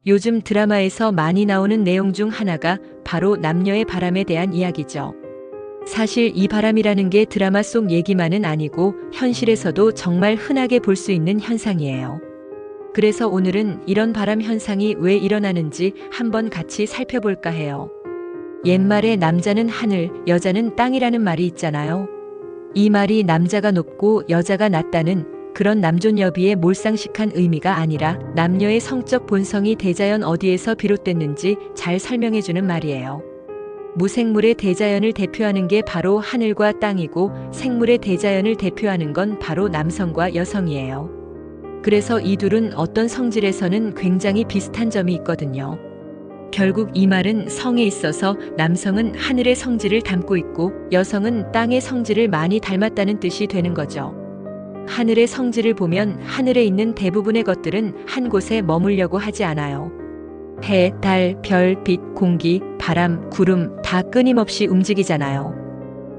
요즘 드라마에서 많이 나오는 내용 중 하나가 바로 남녀의 바람에 대한 이야기죠. 사실 이 바람이라는 게 드라마 속 얘기만은 아니고 현실에서도 정말 흔하게 볼 수 있는 현상이에요. 그래서 오늘은 이런 바람 현상이 왜 일어나는지 한번 같이 살펴볼까 해요. 옛말에 남자는 하늘, 여자는 땅이라는 말이 있잖아요. 이 말이 남자가 높고 여자가 낮다는 그런 남존여비의 몰상식한 의미가 아니라 남녀의 성적 본성이 대자연 어디에서 비롯됐는지 잘 설명해주는 말이에요. 무생물의 대자연을 대표하는 게 바로 하늘과 땅이고 생물의 대자연을 대표하는 건 바로 남성과 여성이에요. 그래서 이 둘은 어떤 성질에서는 굉장히 비슷한 점이 있거든요. 결국 이 말은 성에 있어서 남성은 하늘의 성질을 담고 있고 여성은 땅의 성질을 많이 닮았다는 뜻이 되는 거죠. 하늘의 성질을 보면 하늘에 있는 대부분의 것들은 한 곳에 머물려고 하지 않아요. 해, 달, 별, 빛, 공기, 바람, 구름 다 끊임없이 움직이잖아요.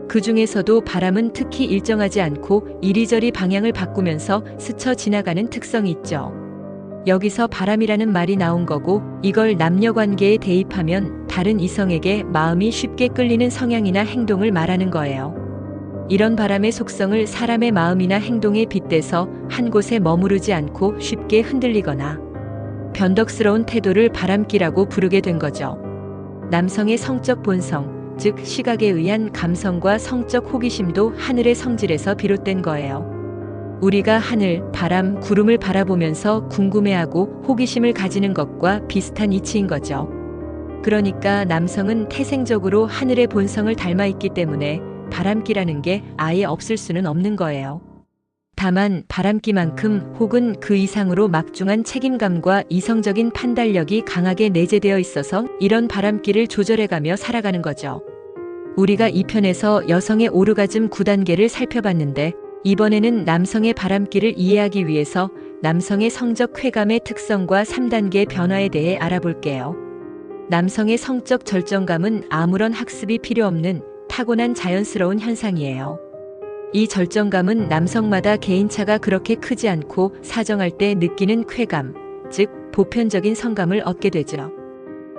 그 중에서도 바람은 특히 일정하지 않고 이리저리 방향을 바꾸면서 스쳐 지나가는 특성이 있죠. 여기서 바람이라는 말이 나온 거고 이걸 남녀 관계에 대입하면 다른 이성에게 마음이 쉽게 끌리는 성향이나 행동을 말하는 거예요. 이런 바람의 속성을 사람의 마음이나 행동에 빗대서 한 곳에 머무르지 않고 쉽게 흔들리거나 변덕스러운 태도를 바람기라고 부르게 된 거죠. 남성의 성적 본성, 즉 시각에 의한 감성과 성적 호기심도 하늘의 성질에서 비롯된 거예요. 우리가 하늘, 바람, 구름을 바라보면서 궁금해하고 호기심을 가지는 것과 비슷한 이치인 거죠. 그러니까 남성은 태생적으로 하늘의 본성을 닮아 있기 때문에 바람기라는 게 아예 없을 수는 없는 거예요. 다만 바람기만큼 혹은 그 이상으로 막중한 책임감과 이성적인 판단력이 강하게 내재되어 있어서 이런 바람기를 조절해가며 살아가는 거죠. 우리가 이 편에서 여성의 오르가즘 9단계를 살펴봤는데 이번에는 남성의 바람기를 이해하기 위해서 남성의 성적 쾌감의 특성과 3단계 변화에 대해 알아볼게요. 남성의 성적 절정감은 아무런 학습이 필요 없는 타고난 자연스러운 현상이에요. 이 절정감은 남성마다 개인차가 그렇게 크지 않고 사정할 때 느끼는 쾌감, 즉 보편적인 성감을 얻게 되죠.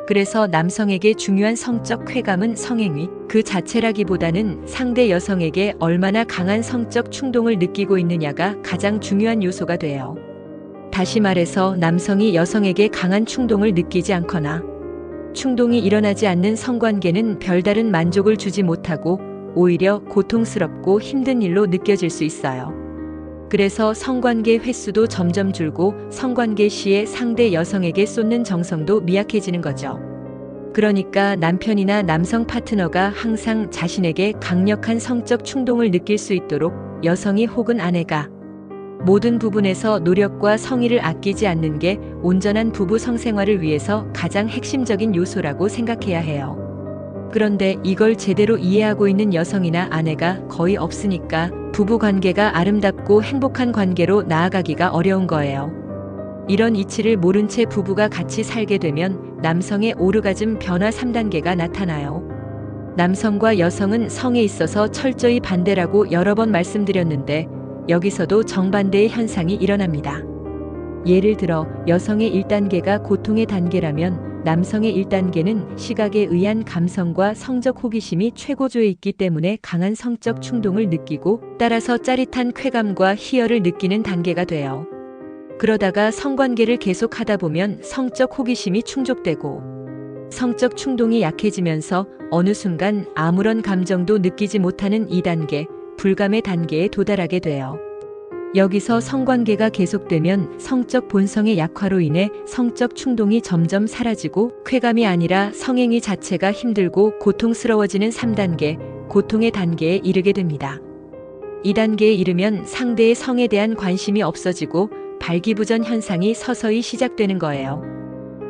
그래서 남성에게 중요한 성적 쾌감은 성행위 그 자체라기보다는 상대 여성에게 얼마나 강한 성적 충동을 느끼고 있느냐가 가장 중요한 요소가 돼요. 다시 말해서 남성이 여성에게 강한 충동을 느끼지 않거나 충동이 일어나지 않는 성관계는 별다른 만족을 주지 못하고 오히려 고통스럽고 힘든 일로 느껴질 수 있어요. 그래서 성관계 횟수도 점점 줄고 성관계 시에 상대 여성에게 쏟는 정성도 미약해지는 거죠. 그러니까 남편이나 남성 파트너가 항상 자신에게 강력한 성적 충동을 느낄 수 있도록 여성이 혹은 아내가 모든 부분에서 노력과 성의를 아끼지 않는 게 온전한 부부 성생활을 위해서 가장 핵심적인 요소라고 생각해야 해요. 그런데 이걸 제대로 이해하고 있는 여성이나 아내가 거의 없으니까 부부 관계가 아름답고 행복한 관계로 나아가기가 어려운 거예요. 이런 이치를 모른 채 부부가 같이 살게 되면 남성의 오르가즘 변화 3단계가 나타나요. 남성과 여성은 성에 있어서 철저히 반대라고 여러 번 말씀드렸는데 여기서도 정반대의 현상이 일어납니다. 예를 들어 여성의 1단계가 고통의 단계라면 남성의 1단계는 시각에 의한 감성과 성적 호기심이 최고조에 있기 때문에 강한 성적 충동을 느끼고 따라서 짜릿한 쾌감과 희열을 느끼는 단계가 돼요. 그러다가 성관계를 계속하다 보면 성적 호기심이 충족되고 성적 충동이 약해지면서 어느 순간 아무런 감정도 느끼지 못하는 2단계, 불감의 단계에 도달하게 돼요. 여기서 성관계가 계속되면 성적 본성의 약화로 인해 성적 충동이 점점 사라지고 쾌감이 아니라 성행위 자체가 힘들고 고통스러워지는 3단계, 고통의 단계에 이르게 됩니다. 2단계에 이르면 상대의 성에 대한 관심이 없어지고 발기부전 현상이 서서히 시작되는 거예요.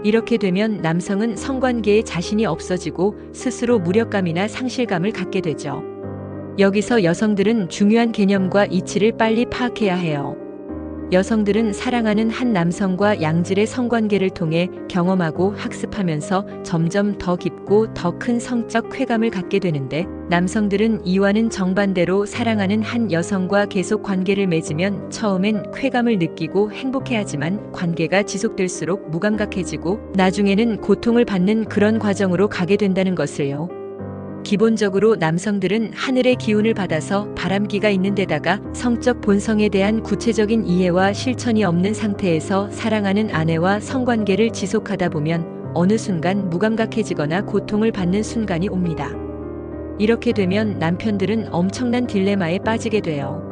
이렇게 되면 남성은 성관계에 자신이 없어지고 스스로 무력감이나 상실감을 갖게 되죠. 여기서 여성들은 중요한 개념과 이치를 빨리 파악해야 해요. 여성들은 사랑하는 한 남성과 양질의 성관계를 통해 경험하고 학습하면서 점점 더 깊고 더 큰 성적 쾌감을 갖게 되는데, 남성들은 이와는 정반대로 사랑하는 한 여성과 계속 관계를 맺으면 처음엔 쾌감을 느끼고 행복해하지만 관계가 지속될수록 무감각해지고 나중에는 고통을 받는 그런 과정으로 가게 된다는 것을요. 기본적으로 남성들은 하늘의 기운을 받아서 바람기가 있는 데다가 성적 본성에 대한 구체적인 이해와 실천이 없는 상태에서 사랑하는 아내와 성관계를 지속하다 보면 어느 순간 무감각해지거나 고통을 받는 순간이 옵니다. 이렇게 되면 남편들은 엄청난 딜레마에 빠지게 돼요.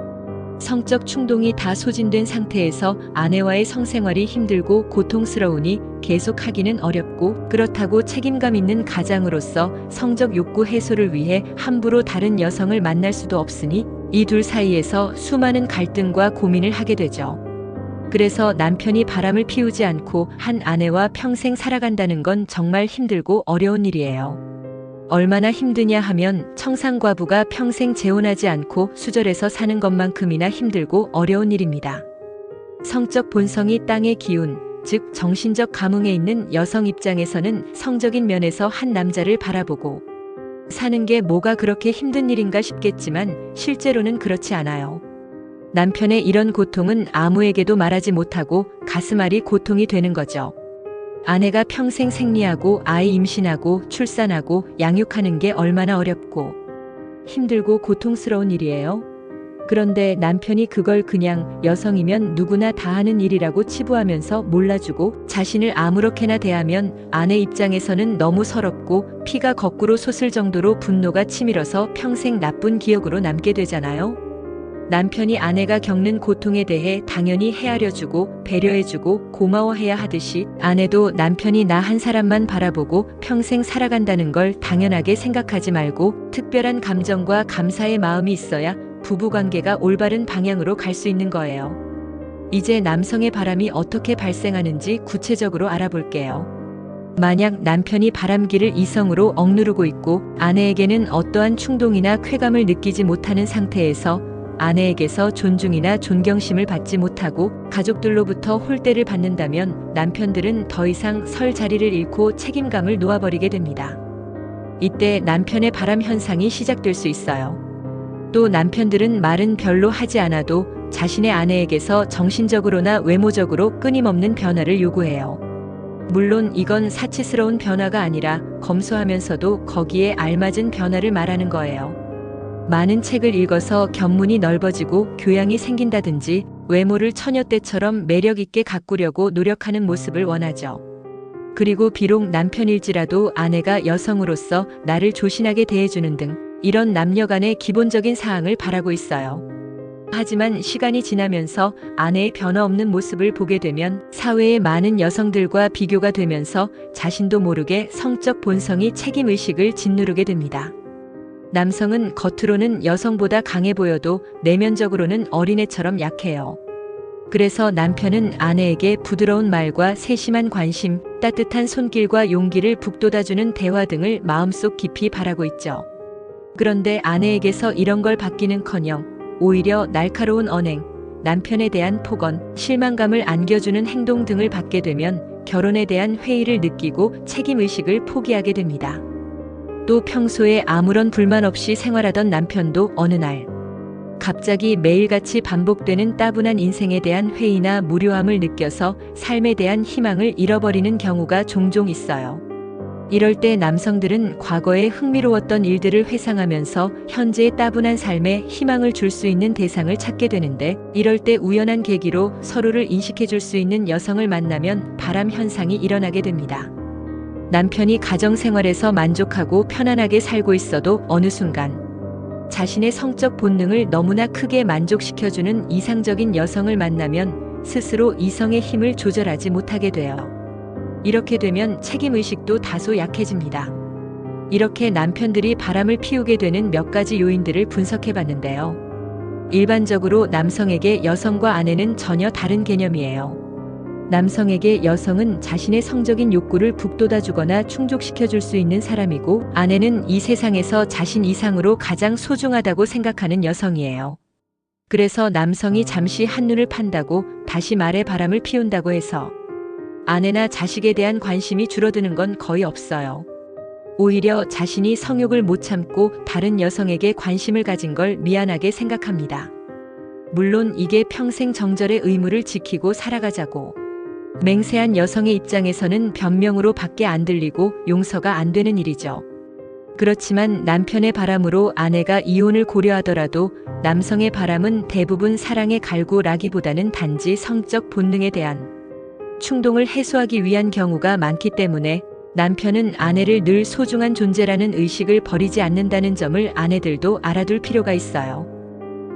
성적 충동이 다 소진된 상태에서 아내와의 성생활이 힘들고 고통스러우니 계속 하기는 어렵고, 그렇다고 책임감 있는 가장으로서 성적 욕구 해소를 위해 함부로 다른 여성을 만날 수도 없으니 이 둘 사이에서 수많은 갈등과 고민을 하게 되죠. 그래서 남편이 바람을 피우지 않고 한 아내와 평생 살아간다는 건 정말 힘들고 어려운 일이에요. 얼마나 힘드냐 하면 청산과부가 평생 재혼하지 않고 수절해서 사는 것만큼이나 힘들고 어려운 일입니다. 성적 본성이 땅의 기운, 즉 정신적 감흥에 있는 여성 입장에서는 성적인 면에서 한 남자를 바라보고 사는 게 뭐가 그렇게 힘든 일인가 싶겠지만 실제로는 그렇지 않아요. 남편의 이런 고통은 아무에게도 말하지 못하고 가슴앓이 고통이 되는 거죠. 아내가 평생 생리하고 아이 임신하고 출산하고 양육하는 게 얼마나 어렵고 힘들고 고통스러운 일이에요. 그런데 남편이 그걸 그냥 여성이면 누구나 다 하는 일이라고 치부하면서 몰라주고 자신을 아무렇게나 대하면 아내 입장에서는 너무 서럽고 피가 거꾸로 솟을 정도로 분노가 치밀어서 평생 나쁜 기억으로 남게 되잖아요. 남편이 아내가 겪는 고통에 대해 당연히 헤아려주고 배려해주고 고마워해야 하듯이 아내도 남편이 나 한 사람만 바라보고 평생 살아간다는 걸 당연하게 생각하지 말고 특별한 감정과 감사의 마음이 있어야 부부관계가 올바른 방향으로 갈 수 있는 거예요. 이제 남성의 바람이 어떻게 발생하는지 구체적으로 알아볼게요. 만약 남편이 바람기를 이성으로 억누르고 있고 아내에게는 어떠한 충동이나 쾌감을 느끼지 못하는 상태에서 아내에게서 존중이나 존경심을 받지 못하고 가족들로부터 홀대를 받는다면 남편들은 더 이상 설 자리를 잃고 책임감을 놓아버리게 됩니다. 이때 남편의 바람 현상이 시작될 수 있어요. 또 남편들은 말은 별로 하지 않아도 자신의 아내에게서 정신적으로나 외모적으로 끊임없는 변화를 요구해요. 물론 이건 사치스러운 변화가 아니라 검소하면서도 거기에 알맞은 변화를 말하는 거예요. 많은 책을 읽어서 견문이 넓어지고 교양이 생긴다든지 외모를 처녀 때처럼 매력 있게 가꾸려고 노력하는 모습을 원하죠. 그리고 비록 남편일지라도 아내가 여성으로서 나를 조신하게 대해주는 등 이런 남녀 간의 기본적인 사항을 바라고 있어요. 하지만 시간이 지나면서 아내의 변화 없는 모습을 보게 되면 사회의 많은 여성들과 비교가 되면서 자신도 모르게 성적 본성이 책임의식을 짓누르게 됩니다. 남성은 겉으로는 여성보다 강해 보여도 내면적으로는 어린애처럼 약해요. 그래서 남편은 아내에게 부드러운 말과 세심한 관심, 따뜻한 손길과 용기를 북돋아주는 대화 등을 마음속 깊이 바라고 있죠. 그런데 아내에게서 이런 걸 받기는커녕 오히려 날카로운 언행, 남편에 대한 폭언, 실망감을 안겨주는 행동 등을 받게 되면 결혼에 대한 회의를 느끼고 책임의식을 포기하게 됩니다. 또 평소에 아무런 불만 없이 생활하던 남편도 어느 날 갑자기 매일같이 반복되는 따분한 인생에 대한 회의나 무료함을 느껴서 삶에 대한 희망을 잃어버리는 경우가 종종 있어요. 이럴 때 남성들은 과거에 흥미로웠던 일들을 회상하면서 현재의 따분한 삶에 희망을 줄 수 있는 대상을 찾게 되는데, 이럴 때 우연한 계기로 서로를 인식해 줄 수 있는 여성을 만나면 바람 현상이 일어나게 됩니다. 남편이 가정생활에서 만족하고 편안하게 살고 있어도 어느 순간 자신의 성적 본능을 너무나 크게 만족시켜주는 이상적인 여성을 만나면 스스로 이성의 힘을 조절하지 못하게 돼요. 이렇게 되면 책임의식도 다소 약해집니다. 이렇게 남편들이 바람을 피우게 되는 몇 가지 요인들을 분석해 봤는데요. 일반적으로 남성에게 여성과 아내는 전혀 다른 개념이에요. 남성에게 여성은 자신의 성적인 욕구를 북돋아주거나 충족시켜줄 수 있는 사람이고, 아내는 이 세상에서 자신 이상으로 가장 소중하다고 생각하는 여성이에요. 그래서 남성이 잠시 한눈을 판다고 다시 말에 바람을 피운다고 해서 아내나 자식에 대한 관심이 줄어드는 건 거의 없어요. 오히려 자신이 성욕을 못 참고 다른 여성에게 관심을 가진 걸 미안하게 생각합니다. 물론 이게 평생 정절의 의무를 지키고 살아가자고 맹세한 여성의 입장에서는 변명으로 밖에 안 들리고 용서가 안 되는 일이죠. 그렇지만 남편의 바람으로 아내가 이혼을 고려하더라도 남성의 바람은 대부분 사랑의 갈구라기보다는 단지 성적 본능에 대한 충동을 해소하기 위한 경우가 많기 때문에 남편은 아내를 늘 소중한 존재라는 의식을 버리지 않는다는 점을 아내들도 알아둘 필요가 있어요.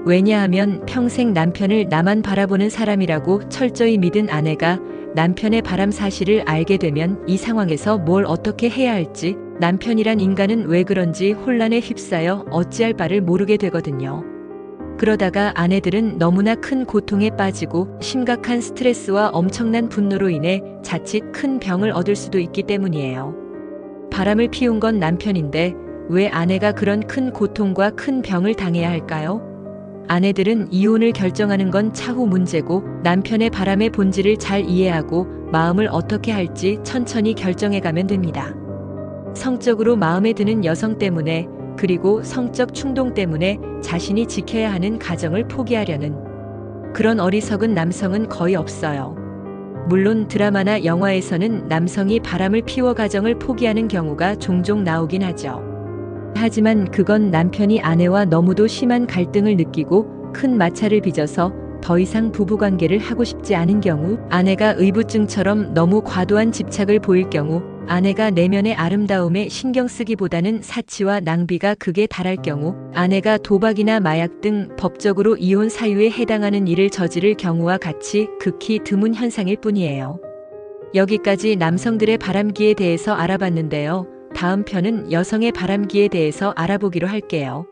왜냐하면 평생 남편을 나만 바라보는 사람이라고 철저히 믿은 아내가 남편의 바람 사실을 알게 되면 이 상황에서 뭘 어떻게 해야 할지, 남편이란 인간은 왜 그런지 혼란에 휩싸여 어찌할 바를 모르게 되거든요. 그러다가 아내들은 너무나 큰 고통에 빠지고 심각한 스트레스와 엄청난 분노로 인해 자칫 큰 병을 얻을 수도 있기 때문이에요. 바람을 피운 건 남편인데 왜 아내가 그런 큰 고통과 큰 병을 당해야 할까요? 아내들은 이혼을 결정하는 건 차후 문제고 남편의 바람의 본질을 잘 이해하고 마음을 어떻게 할지 천천히 결정해가면 됩니다. 성적으로 마음에 드는 여성 때문에 그리고 성적 충동 때문에 자신이 지켜야 하는 가정을 포기하려는 그런 어리석은 남성은 거의 없어요. 물론 드라마나 영화에서는 남성이 바람을 피워 가정을 포기하는 경우가 종종 나오긴 하죠. 하지만 그건 남편이 아내와 너무도 심한 갈등을 느끼고 큰 마찰을 빚어서 더 이상 부부관계를 하고 싶지 않은 경우, 아내가 의부증처럼 너무 과도한 집착을 보일 경우, 아내가 내면의 아름다움에 신경 쓰기보다는 사치와 낭비가 극에 달할 경우, 아내가 도박이나 마약 등 법적으로 이혼 사유에 해당하는 일을 저지를 경우와 같이 극히 드문 현상일 뿐이에요. 여기까지 남성들의 바람기에 대해서 알아봤는데요. 다음 편은 여성의 바람기에 대해서 알아보기로 할게요.